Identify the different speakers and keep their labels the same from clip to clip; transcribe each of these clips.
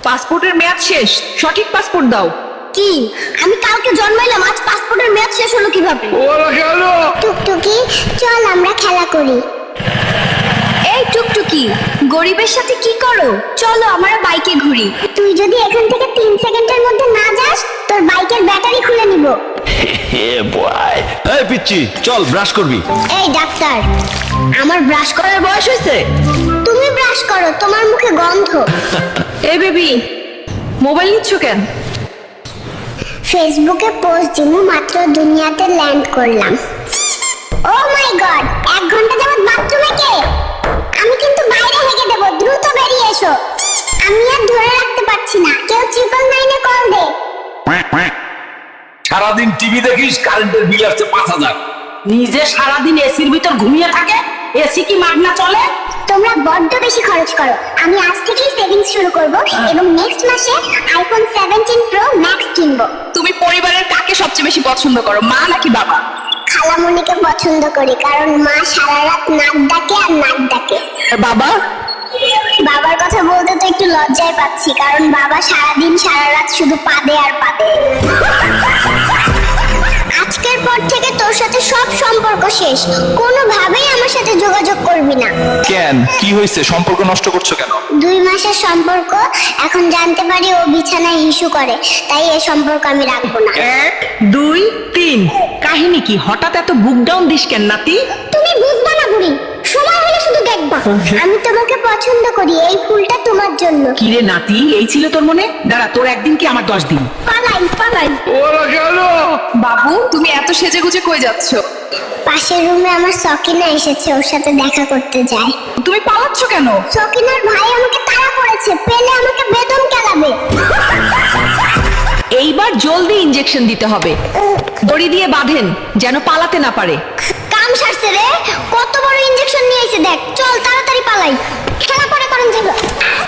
Speaker 1: পাসপোর্টের মেয়াদ শেষ, সঠিক পাসপোর্ট দাও।
Speaker 2: কি আমি কালকে জন্মাইলাম, আজ পাসপোর্টের মেয়াদ শেষ হলো কিভাবে?
Speaker 3: ওরা গেল।
Speaker 2: টুকটুকি চল আমরা খেলা করি। এই টুকটুকি, গরিবের সাথে কি করো? চলো আমরা বাইকে ঘুরি। তুই যদি এখান থেকে 3 সেকেন্ডের মধ্যে না যাস, তোর বাইকের ব্যাটারি খুলে নিব।
Speaker 3: এই পিচ্চি চল ব্রাশ করবি।
Speaker 2: এই ডাক্তার, আমার ব্রাশ করার
Speaker 1: বয়স হয়েছে?
Speaker 2: তুমি ব্রাশ করো, তোমার মুখে গন্ধ।
Speaker 1: এই বেবি, মোবাইল নিচ্ছ কেন?
Speaker 2: ফেসবুকে পোস্ট দিমু, মাত্র দুনিয়াতে ল্যান্ড করলাম। ও মাই গড, 1 ঘন্টা যাবত বাথরুমে কে? আমি কিন্তু বাইরে হেগে দেব, দ্রুত বেরিয়ে এসো। আমি আর ধরে রাখতে পারছি না, কেউ 999 এ কল দে।
Speaker 3: সারাদিন টিভি দেখিস, কারেন্টের বিল আসছে 5000।
Speaker 1: নিজে সারাদিন এসির ভিতর ঘুমিয়ে থাকে, এসি কি মাগনা চলে?
Speaker 2: তোমরা বড্ড বেশি খরচ করো। আমি আজ থেকেই সেভিংস শুরু করব এবং নেক্সট মাসে আইফোন 17 প্রো ম্যাক্স কিনবো।
Speaker 1: তুমি পরিবারের কাকে সবচেয়ে বেশি পছন্দ করো, মা নাকি বাবা?
Speaker 2: খালামণিকে পছন্দ করি, কারণ মা সারা রাত নাক ডাকে আর নাক ডাকে।
Speaker 1: আর বাবা?
Speaker 2: বাবার কথা বলতে তো একটু লজ্জায় পাচ্ছি, কারণ বাবা সারাদিন সারা রাত শুধু পাদে আর পাদে। আজকের পর থেকে তোর সাথে সব সম্পর্ক শেষ, কোনোভাবেই আমার সাথে যোগাযোগ করবি না।
Speaker 3: কেন, কি হয়েছে? সম্পর্ক নষ্ট করছো কেন?
Speaker 2: 2 মাসের সম্পর্ক, এখন জানতে পারি ও বিছানায় হিসু করে, তাই এই সম্পর্ক আমি রাখবো না।
Speaker 1: 1 2 3, কাহিনী কি? হঠাৎ এত বুক ডাউন দিস কেন নাতি?
Speaker 2: তুমি বুঝবা না বুড়ি, সময় হলে শুধু দেখবা। আমি তোমাকে পছন্দ করি, এই ফুলটা তোমার জন্য।
Speaker 1: কিরে নাতি, এই ছিল তোর মনে? দাঁড়া, তোর একদিন কি আমার 10 দিন।
Speaker 2: পালাই পালাই।
Speaker 3: ওরা গেল।
Speaker 1: বাবু, তুমি এত সেজেগুজে কই যাচ্ছ?
Speaker 2: পাশের রুমে আমার সকিনা এসেছে, ওর সাথে দেখা করতে যায়।
Speaker 1: তুমি পালাচ্ছ কেন?
Speaker 2: সকিনার ভাই আমাকে তাড়া করেছে, পেলে আমাকে বেদম কেলাবে।
Speaker 1: এইবার জলদি ইনজেকশন দিতে হবে, দড়ি দিয়ে বাঁধেন যেন পালাতে না পারে।
Speaker 2: কাম সারছে রে, কত বড় ইনজেকশন নিয়ে এসে দেখ। চল তাড়াতাড়ি পালাই, খেলা পরে করেন যাবে।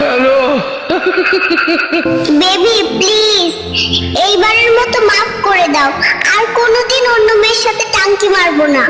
Speaker 3: হ্যালো।
Speaker 2: বেবি প্লিজ, এইবারের মতো মাফ করে দাও, আর কোনোদিন অন্য মেয়ের সাথে টাঙ্কি মারবো না।